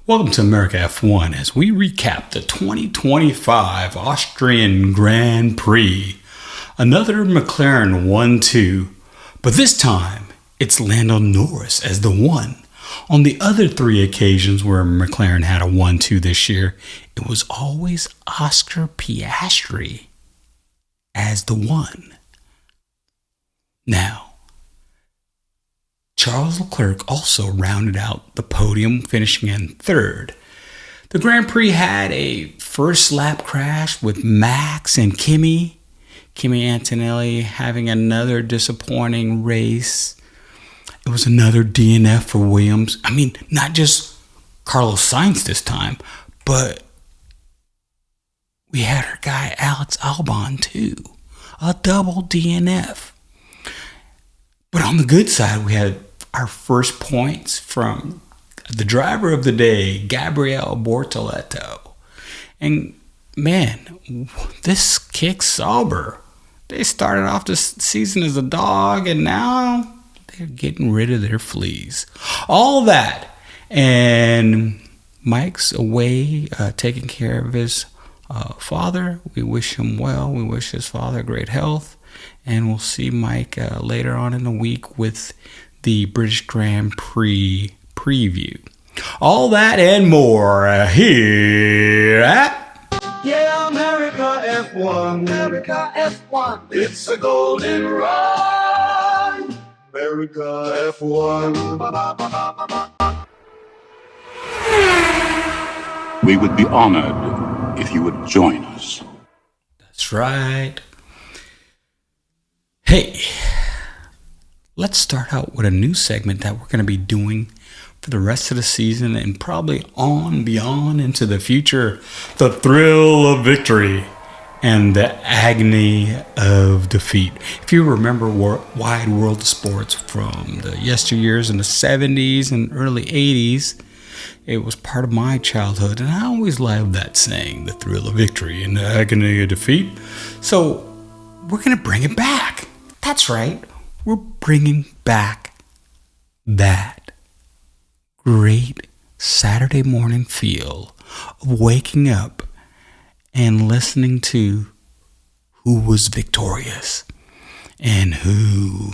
Welcome to America F1 as we recap the 2025 Austrian Grand Prix. Another McLaren 1-2, but this time it's Lando Norris as the 1. On the other 3 occasions where McLaren had a 1-2 this year, it was always Oscar Piastri as the 1. Now, Charles Leclerc also rounded out the podium, finishing in 3rd. The Grand Prix had a first lap crash with Max and Kimi Antonelli having another disappointing race. It was another DNF for Williams. I mean, not just Carlos Sainz this time, but we had our guy Alex Albon too. A double DNF. But on the good side, we had our first points from the driver of the day, Gabriel Bortoleto. And man, this kicks Sauber. They started off the season as a dog, and now they're getting rid of their fleas. All that. And Mike's away taking care of his father. We wish him well. We wish his father great health. And we'll see Mike later on in the week with the British Grand Prix preview. All that and more here at America F1. America F1. It's a golden run. America F1. We would be honored if you would join us. That's right. Hey, let's start out with a new segment that we're going to be doing for the rest of the season and probably on beyond into the future. The thrill of victory and the agony of defeat. If you remember Wide World of Sports from the yesteryears in the 70s and early 80s, it was part of my childhood, and I always loved that saying, the thrill of victory and the agony of defeat. So we're going to bring it back. That's right. We're bringing back that great Saturday morning feel of waking up and listening to who was victorious and who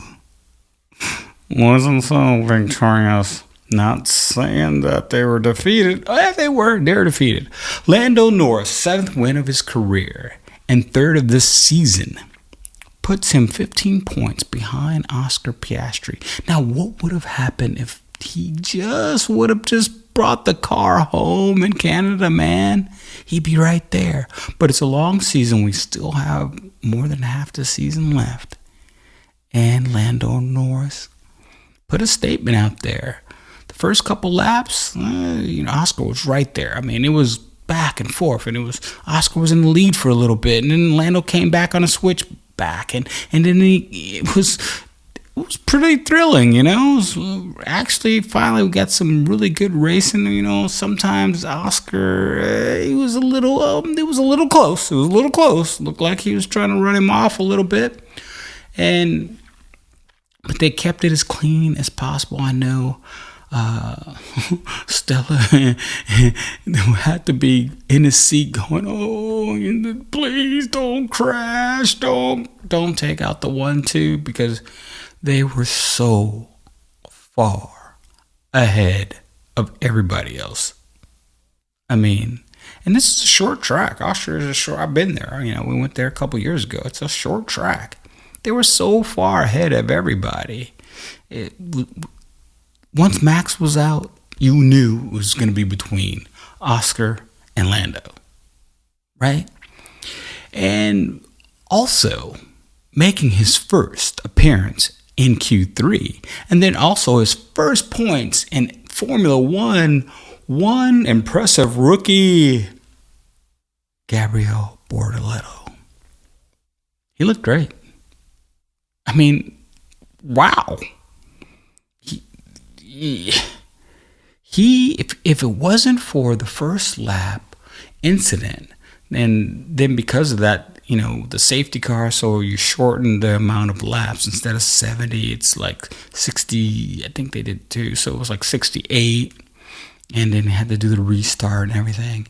wasn't so victorious. Not saying that they were defeated. Oh, yeah, they were defeated. Lando Norris, 7th win of his career and 3rd of this season, puts him 15 points behind Oscar Piastri. Now, what would have happened if he would have brought the car home in Canada, man? He'd be right there. But it's a long season. We still have more than half the season left. And Lando Norris put a statement out there. The first couple laps, Oscar was right there. I mean, it was back and forth, and Oscar was in the lead for a little bit, and then Lando came back on a switch back, and then it was pretty thrilling, It was actually, finally, we got some really good racing. Sometimes Oscar, it was a little close. It was a little close. Looked like he was trying to run him off a little bit, but they kept it as clean as possible. I know Stella had to be in his seat going, oh, please don't crash, don't take out the 1-2, because they were so far ahead of everybody else. I mean, and this is a short track. Austria is I've been there. We went there a couple years ago. It's a short track. They were so far ahead of everybody. Once Max was out, you knew it was going to be between Oscar and Lando, right? And also making his first appearance in Q3, and then also his first points in Formula One impressive rookie, Gabriel Bortoleto. He looked great. I mean, wow. If it wasn't for the first lap incident, and then because of that, the safety car, so you shorten the amount of laps. Instead of 70, it's like 60. I think they did too. So it was like 68. and then had to do the restart and everything.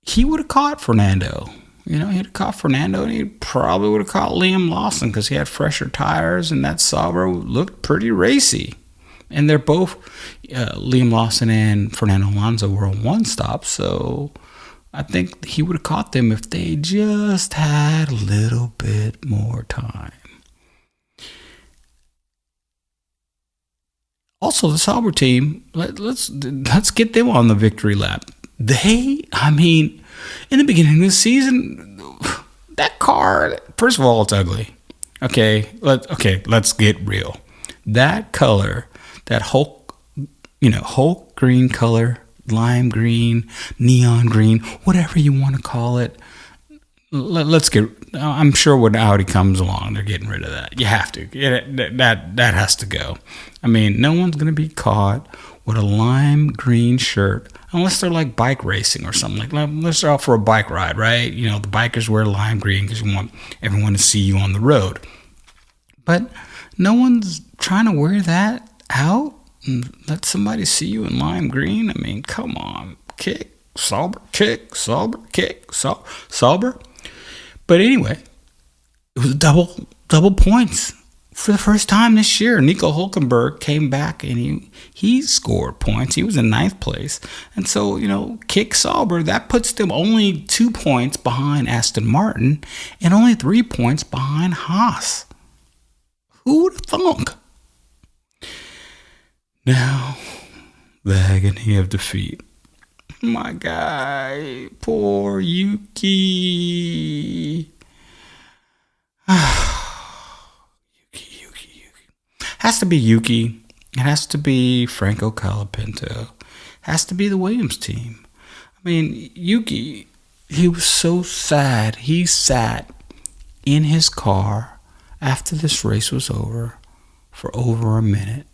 He would have caught Fernando. He'd have caught Fernando, and he probably would have caught Liam Lawson because he had fresher tires, and that Sauber looked pretty racy. And they're both, Liam Lawson and Fernando Alonso were on one stop, so I think he would have caught them if they just had a little bit more time. Also, the Sauber team, let's get them on the victory lap. In the beginning of the season, that car, first of all, it's ugly. Let's get real. That color, that Hulk green color, lime green, neon green, whatever you want to call it. I'm sure when Audi comes along, they're getting rid of that. You have to. That has to go. No one's going to be caught with a lime green shirt unless they're like bike racing or something. Unless they're out for a bike ride, right? The bikers wear lime green because you want everyone to see you on the road. But no one's trying to wear that out and let somebody see you in lime green. Come on. Kick, Sauber, kick, Sauber, kick, Sauber. But anyway, it was double points for the first time this year. Nico Hülkenberg came back and he scored points. He was in 9th place. And so, kick Sauber, that puts them only 2 points behind Aston Martin and only 3 points behind Haas. Who would have thunk? Now, the agony of defeat. My guy, poor Yuki. Yuki. Has to be Yuki. It has to be Franco Colapinto. Has to be the Williams team. Yuki, he was so sad. He sat in his car after this race was over for over a minute.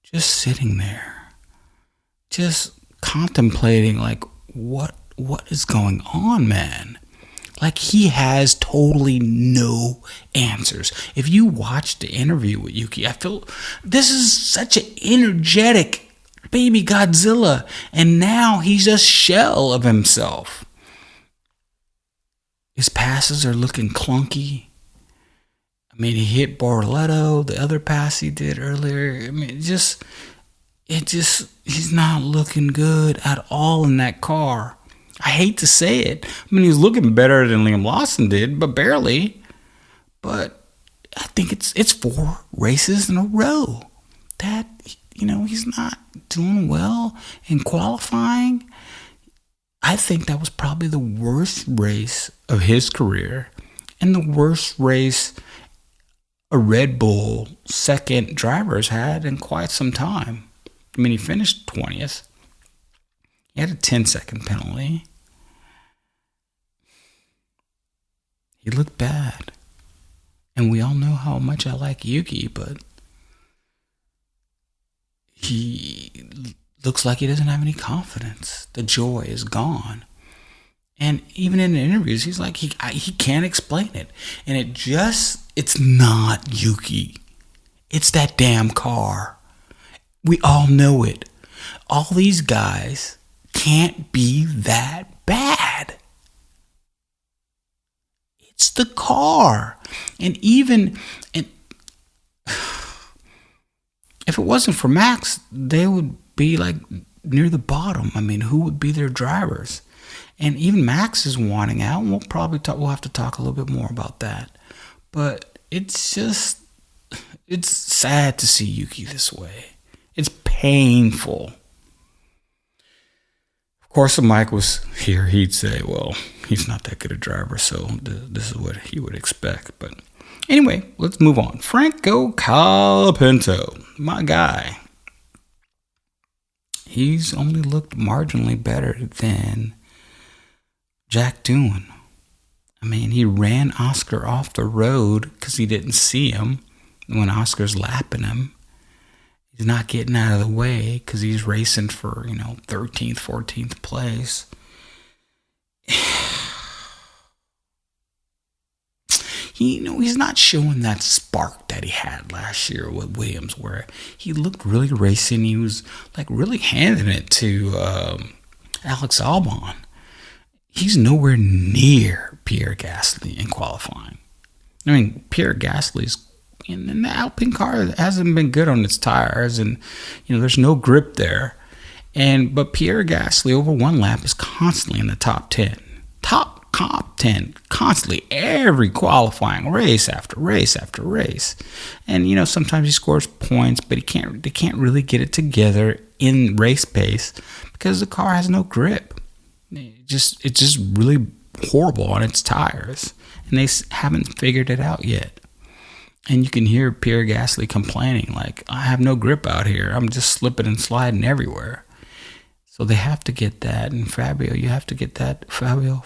Just sitting there. Just contemplating what is going on, man. He has totally no answers. If you watch the interview with Yuki, I feel this is such an energetic baby Godzilla, and now he's a shell of himself. His passes are looking clunky. He hit Bortoleto, the other pass he did earlier. He's not looking good at all in that car. I hate to say it. He's looking better than Liam Lawson did, but barely. But I think it's 4 races in a row that, he's not doing well in qualifying. I think that was probably the worst race of his career and the worst race a Red Bull second driver has had in quite some time. He finished 20th. He had a 10-second penalty. He looked bad. And we all know how much I like Yuki, but he looks like he doesn't have any confidence. The joy is gone. And even in the interviews, he's like, he can't explain it. And it's not Yuki. It's that damn car. We all know it. All these guys can't be that bad. It's the car. And if it wasn't for Max, they would be near the bottom. Who would be their drivers? And even Max is wanting out, and we'll have to talk a little bit more about that. But it's sad to see Yuki this way. It's painful. Of course, if Mike was here, he'd say, well, he's not that good a driver, so this is what he would expect. But anyway, let's move on. Franco Colapinto, my guy. He's only looked marginally better than Jack Doohan. He ran Oscar off the road because he didn't see him when Oscar's lapping him. He's not getting out of the way because he's racing for, 13th, 14th place. he's not showing that spark that he had last year with Williams, where he looked really racing. He was like really handing it to Alex Albon. He's nowhere near Pierre Gasly in qualifying. I mean, Pierre Gasly's in the Alpine car hasn't been good on its tires, and there's no grip there. But Pierre Gasly over one lap is constantly in the top 10. Top 10, constantly, every qualifying race after race after race. And sometimes he scores points, but they can't really get it together in race pace because the car has no grip. It's just really horrible on its tires, and they haven't figured it out yet. And you can hear Pierre Gasly complaining, like, I have no grip out here. I'm just slipping and sliding everywhere. So they have to get that. And Fabio, you have to get that. Fabio,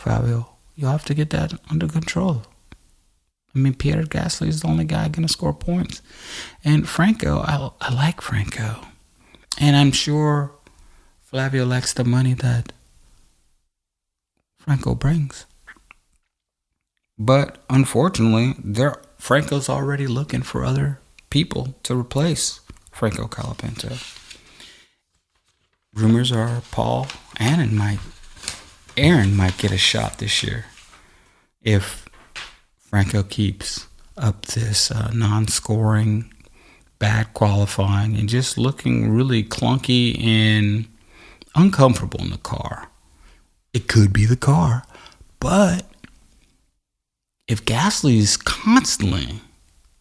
you have to get that under control. I mean, Pierre Gasly is the only guy going to score points. And Franco, I like Franco. And I'm sure Flavio likes the money that Franco brings. But unfortunately, Franco's already looking for other people to replace Franco Colapinto. Rumors are Paul Aaron might get a shot this year if Franco keeps up this non-scoring, bad qualifying, and just looking really clunky and uncomfortable in the car. It could be the car, but if Gasly's constantly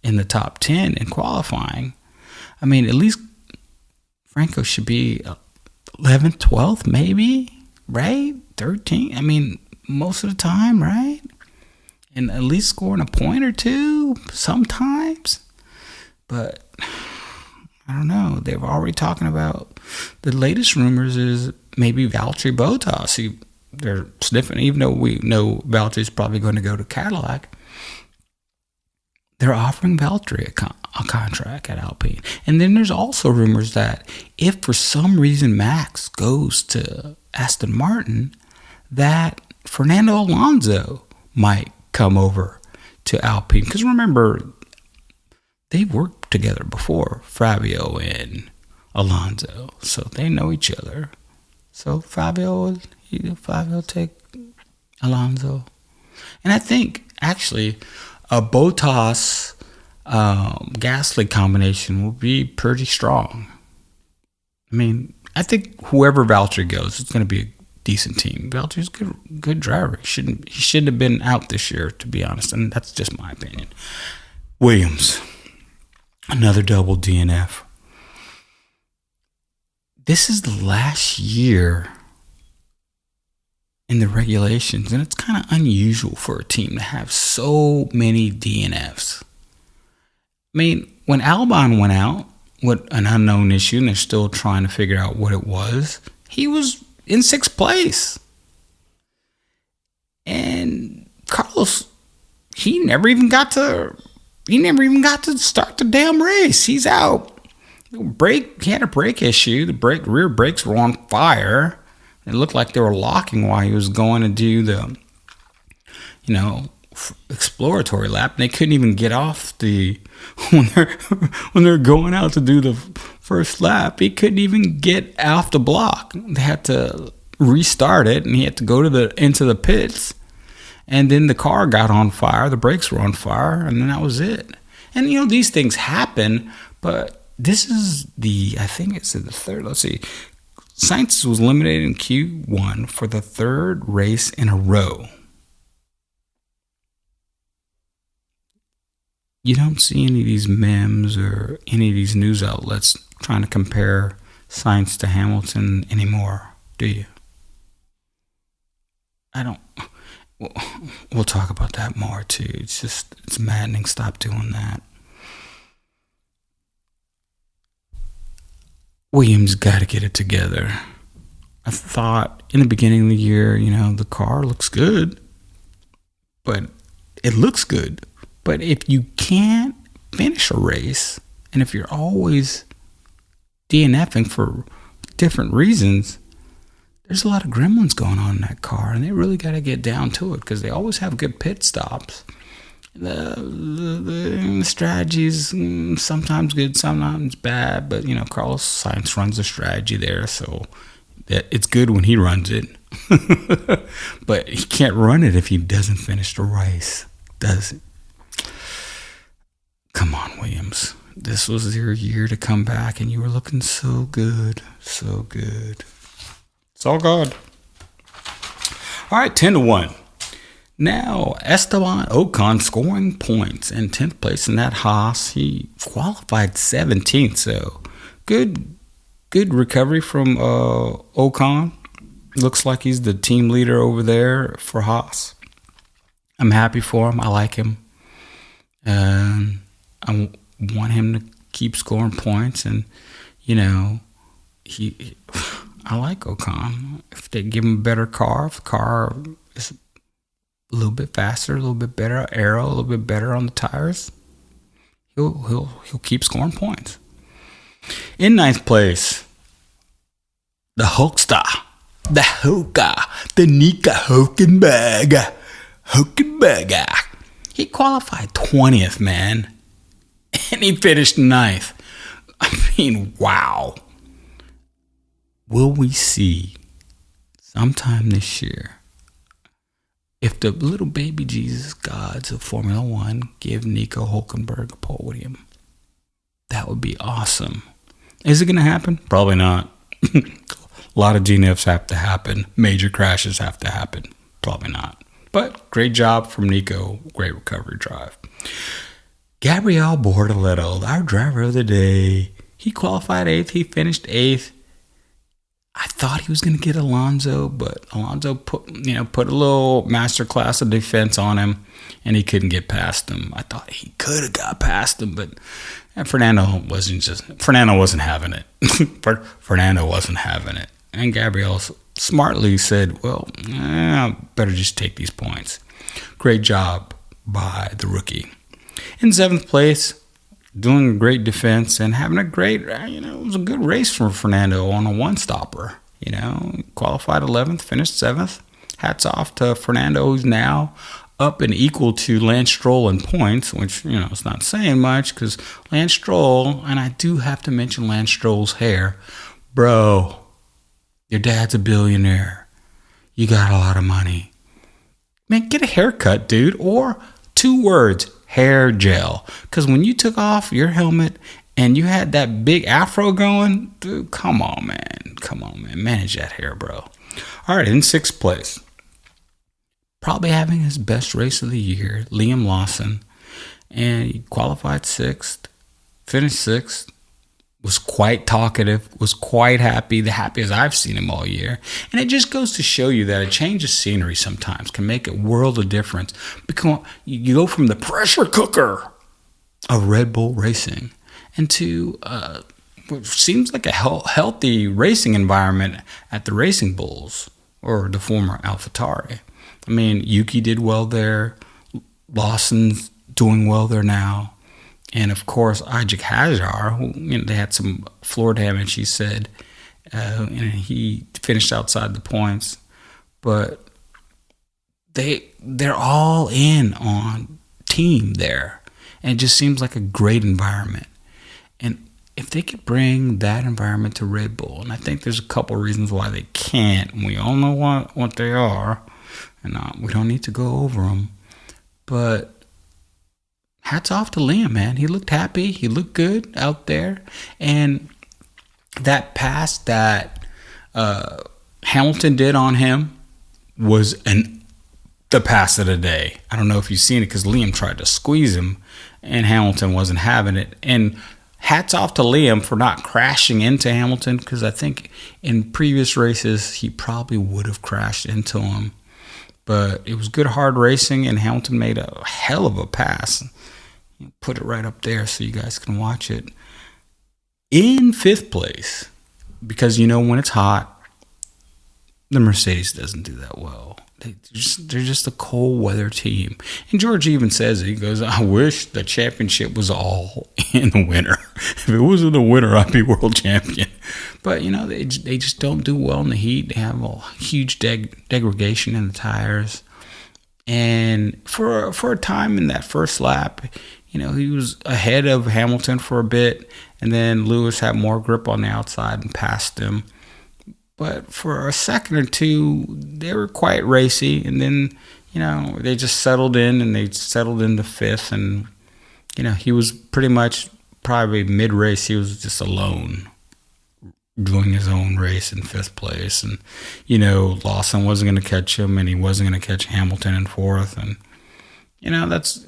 in the top 10 in qualifying, I mean, at least Franco should be 11th, 12th, maybe, right? 13th. I mean, most of the time, right? And at least scoring a point or two sometimes. But I don't know. They're already talking about the latest rumors is maybe Valtteri Bottas. They're sniffing, even though we know Valtteri's probably going to go to Cadillac. They're offering Valtteri a contract at Alpine. And then there's also rumors that if for some reason Max goes to Aston Martin, that Fernando Alonso might come over to Alpine. Because remember, they've worked together before, Fabio and Alonso. So they know each other. So Fabio take Alonso. And I think, actually, a Bottas Gasly combination will be pretty strong. I mean, I think whoever Valtteri goes, it's going to be a decent team. Valtteri's a good driver. He shouldn't have been out this year, to be honest, and that's just my opinion. Williams, another double DNF. This is the last year in the regulations, and it's kind of unusual for a team to have so many DNFs. I mean, when Albon went out with an unknown issue, and they're still trying to figure out what it was, he was in 6th place. And Carlos, he never even got to start the damn race. He's out. He had a brake issue. The rear brakes were on fire. It looked like they were locking while he was going to do the, exploratory lap. And they couldn't even get off when they're going out to do the first lap. He couldn't even get off the block. They had to restart it, and he had to go into the pits. And then the car got on fire. The brakes were on fire, and then that was it. And these things happen, but this is I think it's the third. Let's see. Sainz was eliminated in Q1 for the third race in a row. You don't see any of these memes or any of these news outlets trying to compare Sainz to Hamilton anymore, do you? I don't. We'll talk about that more too. It's maddening. Stop doing that. Williams got to get it together. I thought in the beginning of the year, the car looks good, but it looks good. But if you can't finish a race, and if you're always DNFing for different reasons, there's a lot of gremlins going on in that car, and they really got to get down to it because they always have good pit stops. The strategy is sometimes good, sometimes bad, but Carlos Sainz runs the strategy there, so it's good when he runs it. But he can't run it if he doesn't finish the race, does it? Come on, Williams. This was your year to come back, and you were looking so good, so good. It's all good. All right, 10-1. Now, Esteban Ocon scoring points in 10th place in that Haas. He qualified 17th, so good recovery from Ocon. Looks like he's the team leader over there for Haas. I'm happy for him. I like him. I want him to keep scoring points, and I like Ocon. If they give him a better car, if the car is a little bit faster, a little bit better aero, a little bit better on the tires, he'll keep scoring points. In 9th place, the Hulkster, the Hulka, the Nika Hulkenberg. He qualified 20th, man, and he finished 9th. I mean, wow. Will we see sometime this year, if the little baby Jesus gods of Formula One give Nico Hulkenberg a podium? That would be awesome. Is it going to happen? Probably not. A lot of DNFs have to happen. Major crashes have to happen. Probably not. But great job from Nico. Great recovery drive. Gabriel Bortoleto, our driver of the day. He qualified 8th. He finished 8th. I thought he was going to get Alonso, but Alonso put a little masterclass of defense on him, and he couldn't get past him. I thought he could have got past him, but Fernando wasn't having it. Fernando wasn't having it. And Gabriel smartly said, well, better just take these points. Great job by the rookie. In 7th place, doing a great defense and having a great, it was a good race for Fernando on a one-stopper. Qualified 11th, finished 7th. Hats off to Fernando, who's now up and equal to Lance Stroll in points, which, it's not saying much because Lance Stroll, and I do have to mention Lance Stroll's hair. Bro, your dad's a billionaire. You got a lot of money. Man, get a haircut, dude, or 2 words. Hair gel. Because when you took off your helmet and you had that big afro going, dude, come on, man. Manage that hair, bro. All right, in 6th place, probably having his best race of the year, Liam Lawson. And he qualified 6th, finished 6th, was quite talkative, was quite happy, the happiest I've seen him all year. And it just goes to show you that a change of scenery sometimes can make a world of difference. Because you go from the pressure cooker of Red Bull Racing into what seems like a healthy racing environment at the Racing Bulls or the former AlphaTauri. I mean, Yuki did well there. Lawson's doing well there now. And, of course, Ajik Hajar, who, they had some floor damage, he said, and he finished outside the points. But they're all in on team there. And it just seems like a great environment. And if they could bring that environment to Red Bull, and I think there's a couple reasons why they can't, and we all know what they are, and we don't need to go over them. But hats off to Liam, man. He looked happy. He looked good out there. And that pass that Hamilton did on him was the pass of the day. I don't know if you've seen it because Liam tried to squeeze him and Hamilton wasn't having it. And hats off to Liam for not crashing into Hamilton because I think in previous races he probably would have crashed into him. But it was good hard racing and Hamilton made a hell of a pass. Put it right up there so you guys can watch it. In 5th place, because when it's hot, the Mercedes doesn't do that well. They're just a cold weather team. And George even says it. He goes, I wish the championship was all in the winter. If it was in the winter, I'd be world champion. But, they just don't do well in the heat. They have a huge degradation in the tires. And for a time in that first lap, he was ahead of Hamilton for a bit, and then Lewis had more grip on the outside and passed him. But for a second or two, they were quite racy, and then, they just settled in, and they settled into fifth, and, he was pretty much probably mid-race, he was just alone, doing his own race in fifth place, and, Lawson wasn't going to catch him, and he wasn't going to catch Hamilton in fourth, and, that's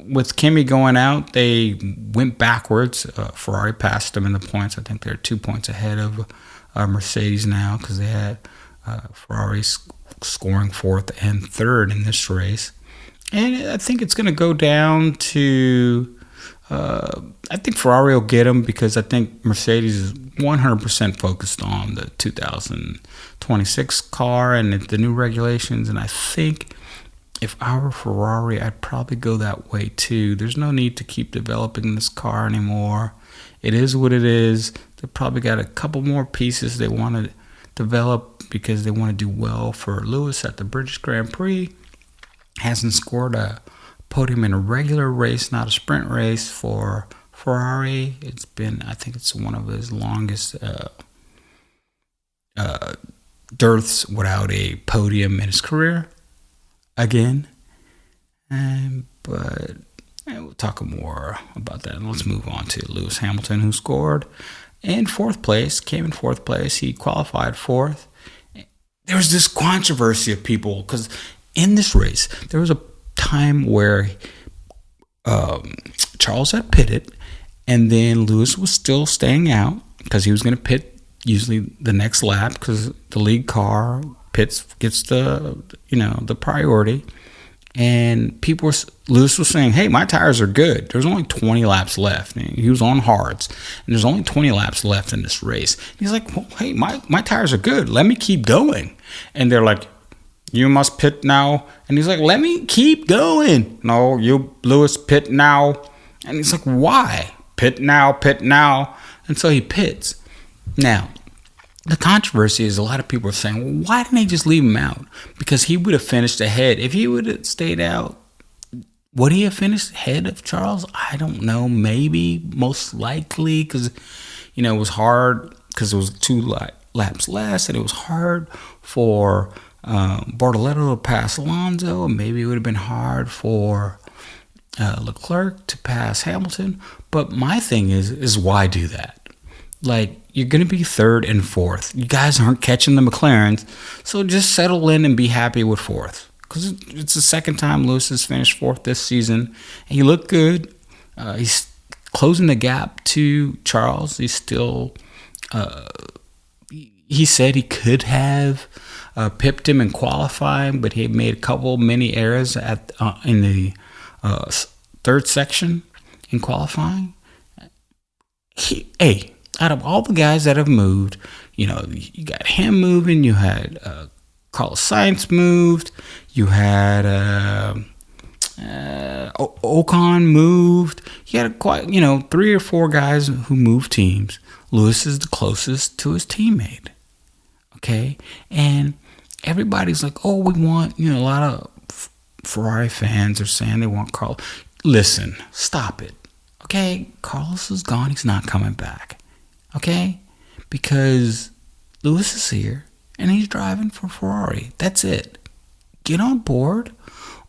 with Kimi going out, they went backwards. Ferrari passed them in the points. I think they're 2 points ahead of Mercedes now because they had Ferrari scoring fourth and third in this race. And I think it's going to go down to, I think Ferrari will get them because I think Mercedes is 100% focused on the 2026 car and the new regulations. And I think if I were Ferrari, I'd probably go that way too. There's no need to keep developing this car anymore. It is what it is. They probably got a couple more pieces they want to develop because they want to do well for Lewis at the British Grand Prix. Hasn't scored a podium in a regular race, not a sprint race for Ferrari. I think it's one of his longest dearths without a podium in his career. Again, but we'll talk more about that. And let's move on to Lewis Hamilton, who scored in fourth place, came in fourth place. He qualified fourth. There was this controversy of people because in this race, there was a time where Charles had pitted, and then Lewis was still staying out because he was going to pit usually the next lap because the lead car gets the priority, and Lewis was saying, hey, my tires are good. There's only 20 laps left. And he was on hards, and there's only 20 laps left in this race. He's like, well, hey, my tires are good. Let me keep going. And they're like, you must pit now. And he's like, let me keep going. No, you, Lewis, pit now. And he's like, why? Pit now, pit now. And so he pits. Now, the controversy is a lot of people are saying, well, why didn't they just leave him out? Because he would have finished ahead. If he would have stayed out, would he have finished ahead of Charles? I don't know. Maybe, most likely, because, it was hard because it was 2 laps less, and it was hard for Bortoleto to pass Alonso, and maybe it would have been hard for Leclerc to pass Hamilton. But my thing is why do that? Like, you're going to be third and fourth. You guys aren't catching the McLarens, so just settle in and be happy with fourth. Because it's the second time Lewis has finished fourth this season, and he looked good. He's closing the gap to Charles. He's still, he said he could have pipped him in qualifying, but he made a couple mini errors in the third section in qualifying. Out of all the guys that have moved, you got him moving, you had Carlos Sainz moved, you had Ocon moved. You had quite, 3 or 4 guys who moved teams. Lewis is the closest to his teammate. Okay? And everybody's like, oh, we want, a lot of Ferrari fans are saying they want Carlos. Listen, stop it. Okay? Carlos is gone. He's not coming back. Okay? Because Lewis is here and he's driving for Ferrari. That's it. Get on board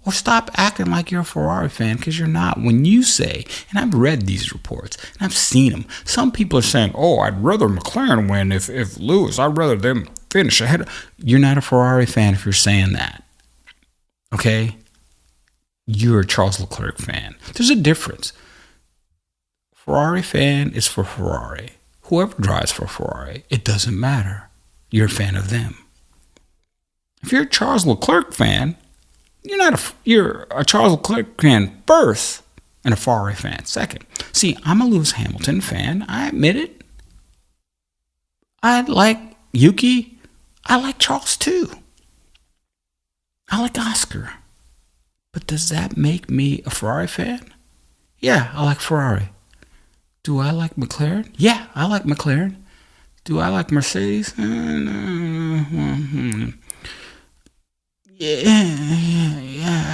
or stop acting like you're a Ferrari fan, because you're not. When you say, and I've read these reports and I've seen them, some people are saying, oh, I'd rather McLaren win if Lewis, I'd rather them finish ahead. You're not a Ferrari fan if you're saying that. Okay? You're a Charles Leclerc fan. There's a difference. Ferrari fan is for Ferrari. Whoever drives for Ferrari, it doesn't matter. You're a fan of them. If you're a Charles Leclerc fan, you're a Charles Leclerc fan first and a Ferrari fan second. See, I'm a Lewis Hamilton fan. I admit it. I like Yuki. I like Charles too. I like Oscar. But does that make me a Ferrari fan? Yeah, I like Ferrari. Do I like McLaren? Yeah, I like McLaren. Do I like Mercedes? Yeah,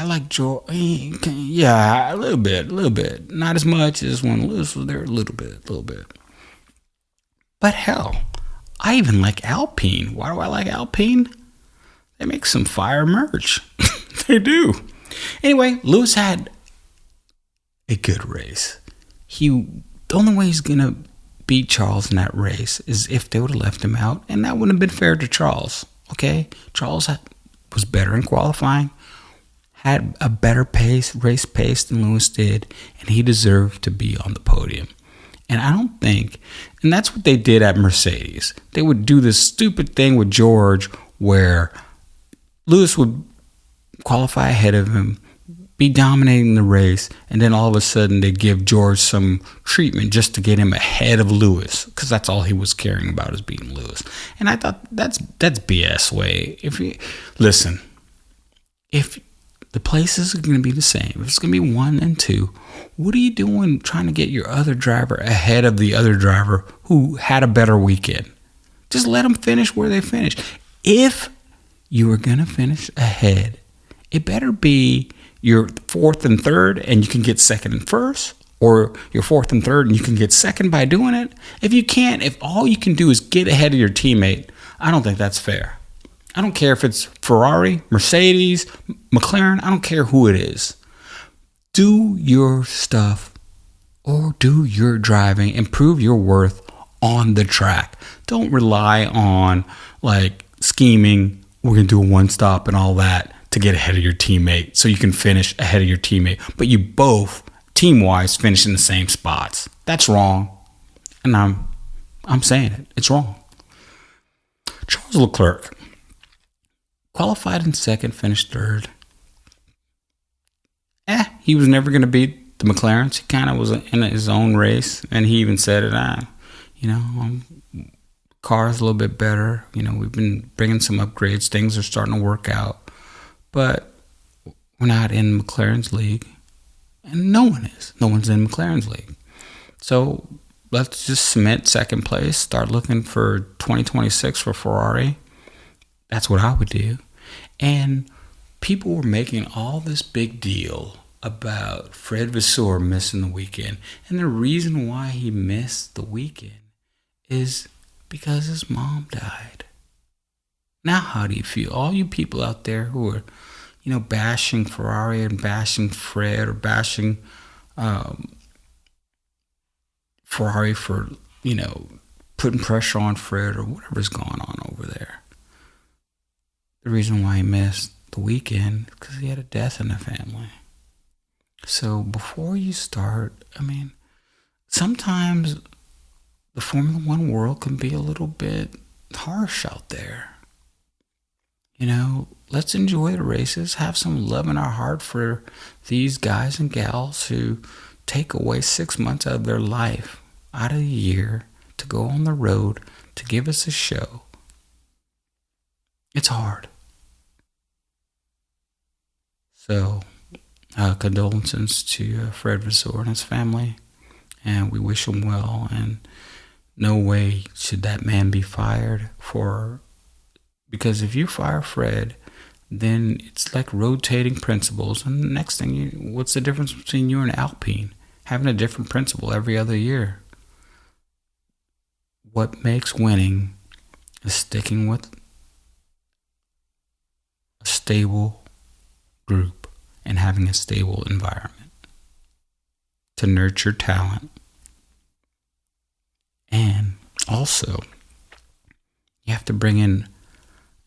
I George, yeah, a little bit. Not as much as when Lewis was there, a little bit. But hell, I even like Alpine. Why do I like Alpine? They make some fire merch. They do. Anyway, Lewis had a good race. The only way he's going to beat Charles in that race is if they would have left him out, and that wouldn't have been fair to Charles. Okay? Charles was better in qualifying, had a better race pace than Lewis did, and he deserved to be on the podium. And I don't think, and that's what they did at Mercedes. They would do this stupid thing with George where Lewis would qualify ahead of him, be dominating the race, and then all of a sudden they'd give George some treatment just to get him ahead of Lewis, because that's all he was caring about, is beating Lewis. And I thought that's BS way. If the places are going to be the same, if it's going to be 1 and 2, what are you doing trying to get your other driver ahead of the other driver who had a better weekend? Just let them finish where they finished. If you are going to finish ahead, it better be your 4th and 3rd and you can get 2nd and 1st, or your 4th and 3rd and you can get 2nd by doing it. If all you can do is get ahead of your teammate, I don't think that's fair. I don't care if it's Ferrari, Mercedes, McLaren, I don't care who it is. Do your stuff or do your driving and prove your worth on the track. Don't rely on scheming, we're going to do a one stop and all that to get ahead of your teammate so you can finish ahead of your teammate. But you both, team-wise, finish in the same spots. That's wrong. And I'm saying it. It's wrong. Charles Leclerc qualified in 2nd, finished 3rd. He was never going to beat the McLarens. He kind of was in his own race, and he even said it. Car's a little bit better. We've been bringing some upgrades. Things are starting to work out, but we're not in McLaren's league, and no one is. No one's in McLaren's league. So let's just cement 2nd place. Start looking for 2026 for Ferrari. That's what I would do. And people were making all this big deal about Fred Vasseur missing the weekend. And the reason why he missed the weekend is because his mom died. Now, how do you feel? All you people out there who are, bashing Ferrari and bashing Fred, or bashing Ferrari for, putting pressure on Fred or whatever's going on over there. The reason why he missed the weekend is because he had a death in the family. So before you start, sometimes the Formula One world can be a little bit harsh out there. Let's enjoy the races, have some love in our heart for these guys and gals who take away 6 months out of their life, out of the year, to go on the road, to give us a show. It's hard. So, condolences to Fred Vasseur and his family, and we wish him well, and no way should that man be fired because if you fire Fred, then it's like rotating principles, and the next thing, what's the difference between you and Alpine? Having a different principle every other year. What makes winning is sticking with a stable group and having a stable environment to nurture talent. And also, you have to bring in,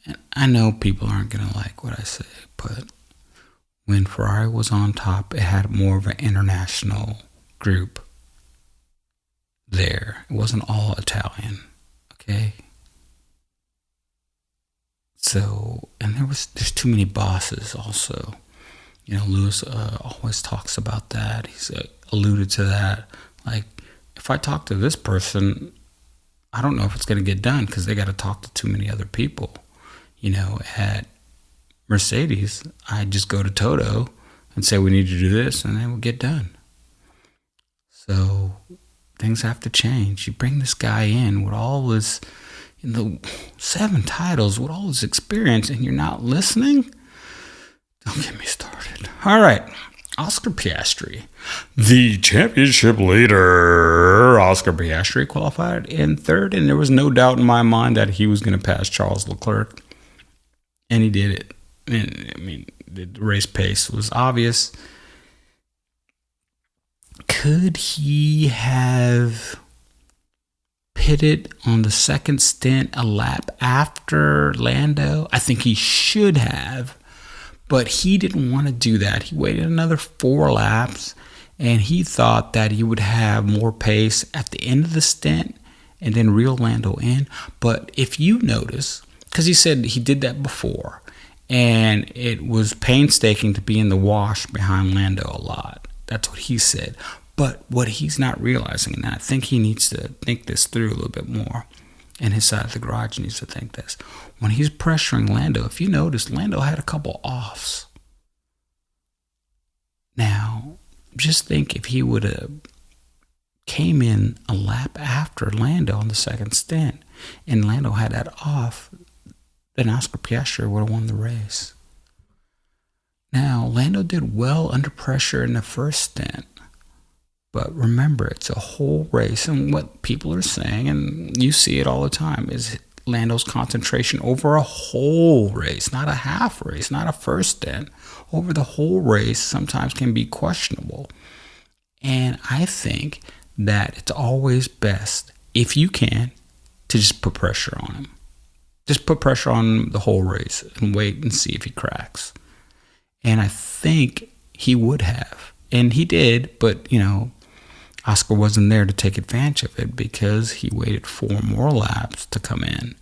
and I know people aren't going to like what I say, but when Ferrari was on top, it had more of an international group there. It wasn't all Italian, okay? So, and there's too many bosses also. Lewis always talks about that. He's alluded to that. Like, if I talk to this person, I don't know if it's going to get done because they got to talk to too many other people. At Mercedes, I just go to Toto and say we need to do this, and then we'll get done. So things have to change. You bring this guy in with all this, 7 titles, with all this experience, and you're not listening? Don't get me started. All right. Oscar Piastri, the championship leader. Oscar Piastri qualified in third, and there was no doubt in my mind that he was going to pass Charles Leclerc, and he did it. And, I mean, the race pace was obvious. Could he have pitted on the second stint a lap after Lando? I think he should have. But he didn't want to do that. He waited another 4 laps, and he thought that he would have more pace at the end of the stint and then reel Lando in. But if you notice, because he said he did that before, and it was painstaking to be in the wash behind Lando a lot. That's what he said. But what he's not realizing, and I think he needs to think this through a little bit more, and his side of the garage needs to think this. When he's pressuring Lando, if you notice, Lando had a couple offs. Now, just think if he would have came in a lap after Lando on the second stint, and Lando had that off, then Oscar Piastri would have won the race. Now, Lando did well under pressure in the first stint. But remember, it's a whole race, and what people are saying, and you see it all the time, is Lando's concentration over a whole race, not a half race, not a first stint, over the whole race sometimes can be questionable. And I think that it's always best, if you can, to just put pressure on him. Just put pressure on him the whole race and wait and see if he cracks. And I think he would have. And he did, but, Oscar wasn't there to take advantage of it because he waited 4 more laps to come in.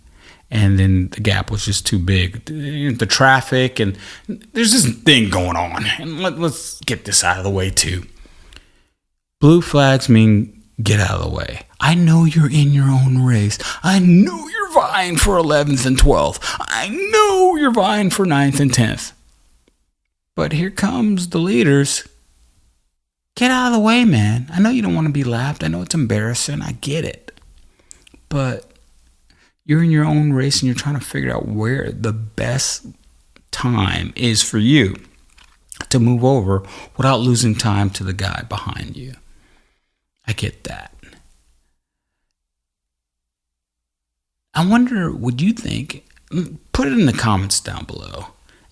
And then the gap was just too big. The traffic, and there's this thing going on. And let's get this out of the way too. Blue flags mean get out of the way. I know you're in your own race. I know you're vying for 11th and 12th. I know you're vying for 9th and 10th. But here comes the leaders. Get out of the way, man. I know you don't want to be lapped. I know it's embarrassing. I get it. But you're in your own race and you're trying to figure out where the best time is for you to move over without losing time to the guy behind you. I get that. I wonder, would you think, put it in the comments down below.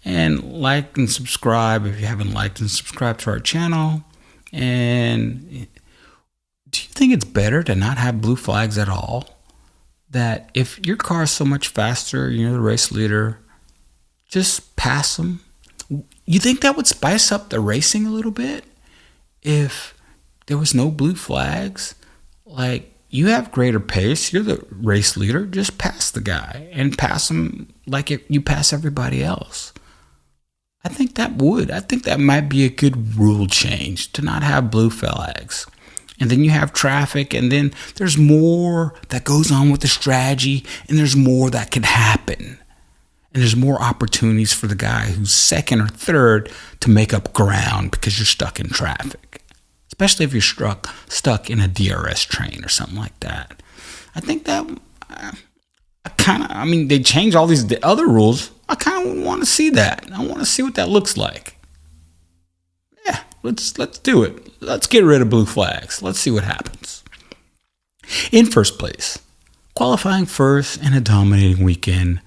And like and subscribe if you haven't liked and subscribed to our channel. And do you think it's better to not have blue flags at all? That if your car is so much faster, you're the race leader, just pass them? You think that would spice up the racing a little bit? If there was no blue flags, like you have greater pace, you're the race leader, just pass the guy and pass him like you pass everybody else. I think that might be a good rule change to not have blue flags. And then you have traffic, and then there's more that goes on with the strategy, and there's more that can happen. And there's more opportunities for the guy who's second or third to make up ground because you're stuck in traffic. Especially if you're stuck in a DRS train or something like that. I think that they changed all these other rules. I kind of want to see that. I want to see what that looks like. Yeah, let's do it. Let's get rid of blue flags. Let's see what happens. In first place, qualifying first in a dominating weekend,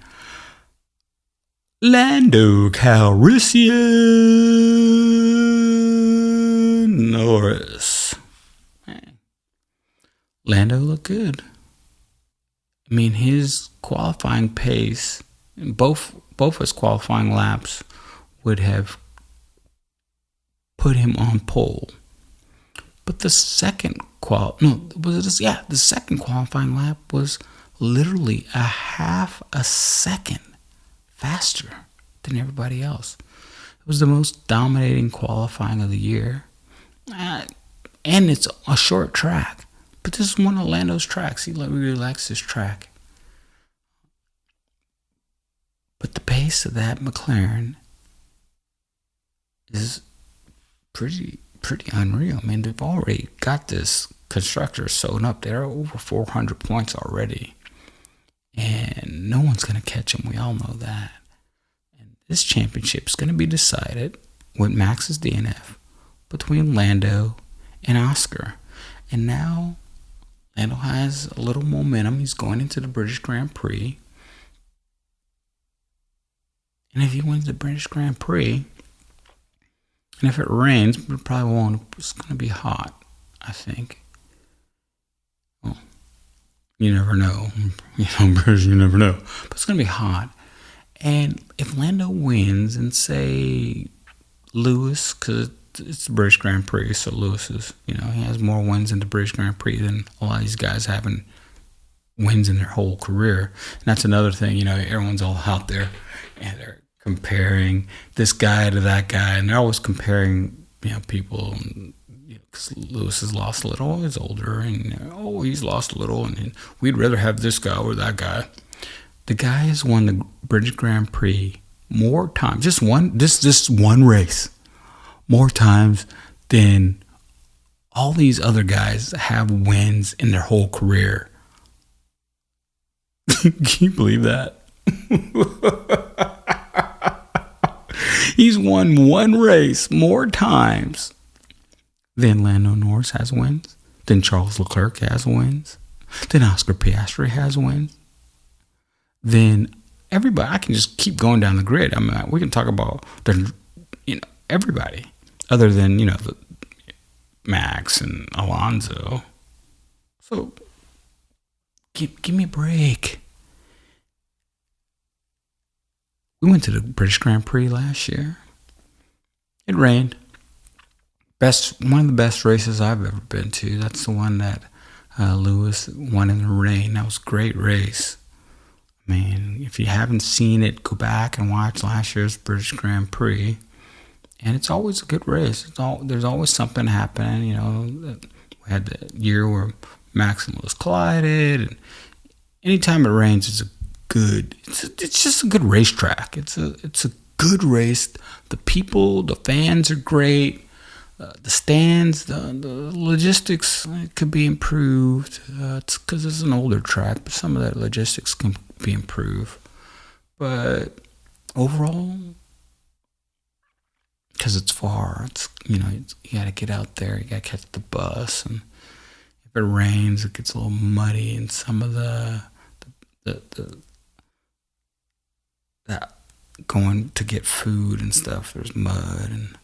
Lando Norris. Lando looked good. I mean, his qualifying pace, both his qualifying laps would have put him on pole. But the second the second qualifying lap was literally a half a second faster than everybody else. It was the most dominating qualifying of the year. And it's a short track. But this is one of Lando's tracks. He really likes this track. But the pace of that McLaren is pretty unreal. I mean, they've already got this constructor sewn up. They're over 400 points already. And no one's going to catch them. We all know that. And this championship is going to be decided with Max's DNF between Lando and Oscar. And now Lando has a little momentum. He's going into the British Grand Prix. And if he wins the British Grand Prix, and if it rains, it probably won't. It's going to be hot, I think. Well, you never know. British, you never know. But it's going to be hot. And if Lando wins and say Lewis, because it's the British Grand Prix, so Lewis is, he has more wins in the British Grand Prix than a lot of these guys having wins in their whole career. And that's another thing, everyone's all out there and they're comparing this guy to that guy, and they're always comparing, people, because Lewis has lost a little, he's older, and he's lost a little, and we'd rather have this guy or that guy. The guy has won the British Grand Prix more times, just one race, more times than all these other guys have wins in their whole career. Can you believe that? He's won one race more times than Lando Norris has wins, than Charles Leclerc has wins, than Oscar Piastri has wins, than everybody. I can just keep going down the grid. I mean, we can talk about everybody other than the Max and Alonso. So give me a break. We went to the British Grand Prix last year. It rained. One of the best races I've ever been to. That's the one that Lewis won in the rain. That was a great race. I mean, if you haven't seen it, go back and watch last year's British Grand Prix. And it's always a good race. There's always something happening. We had the year where Max and Lewis collided. And anytime it rains, it's just a good racetrack. It's a good race. The people, the fans are great. The stands, the logistics could be improved. It's because it's an older track, but some of that logistics can be improved. But overall, because it's far, you got to get out there. You got to catch the bus, and if it rains, it gets a little muddy, and some of the that going to get food and stuff, there's mud and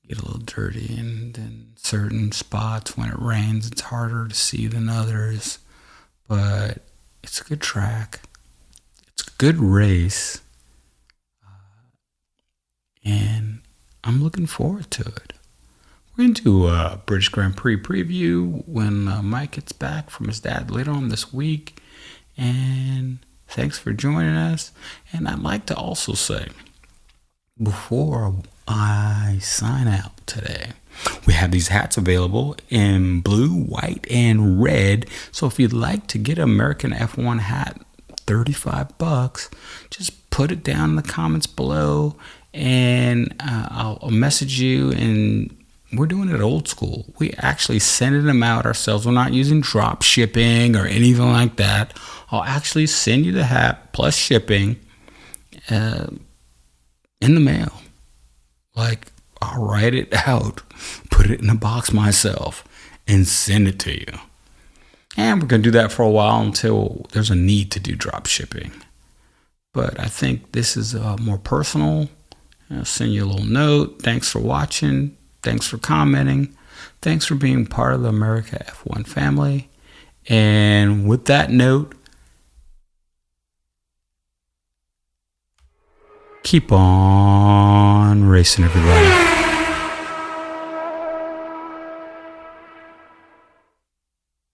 get a little dirty, and then certain spots when it rains it's harder to see than others, but it's a good track, it's a good race, and I'm looking forward to it. We're going to do a British Grand Prix preview when Mike gets back from his dad later on this week, and thanks for joining us. And I'd like to also say, before I sign out today, we have these hats available in blue, white, and red. So if you'd like to get an American F1 hat, $35, just put it down in the comments below, and I'll message you. And we're doing it old school. We actually sending them out ourselves. We're not using drop shipping or anything like that. I'll actually send you the hat plus shipping in the mail. Like, I'll write it out, put it in a box myself, and send it to you. And we're going to do that for a while until there's a need to do drop shipping. But I think this is more personal. I'll send you a little note. Thanks for watching. Thanks for commenting. Thanks for being part of the America F1 family. And with that note, keep on racing, everybody.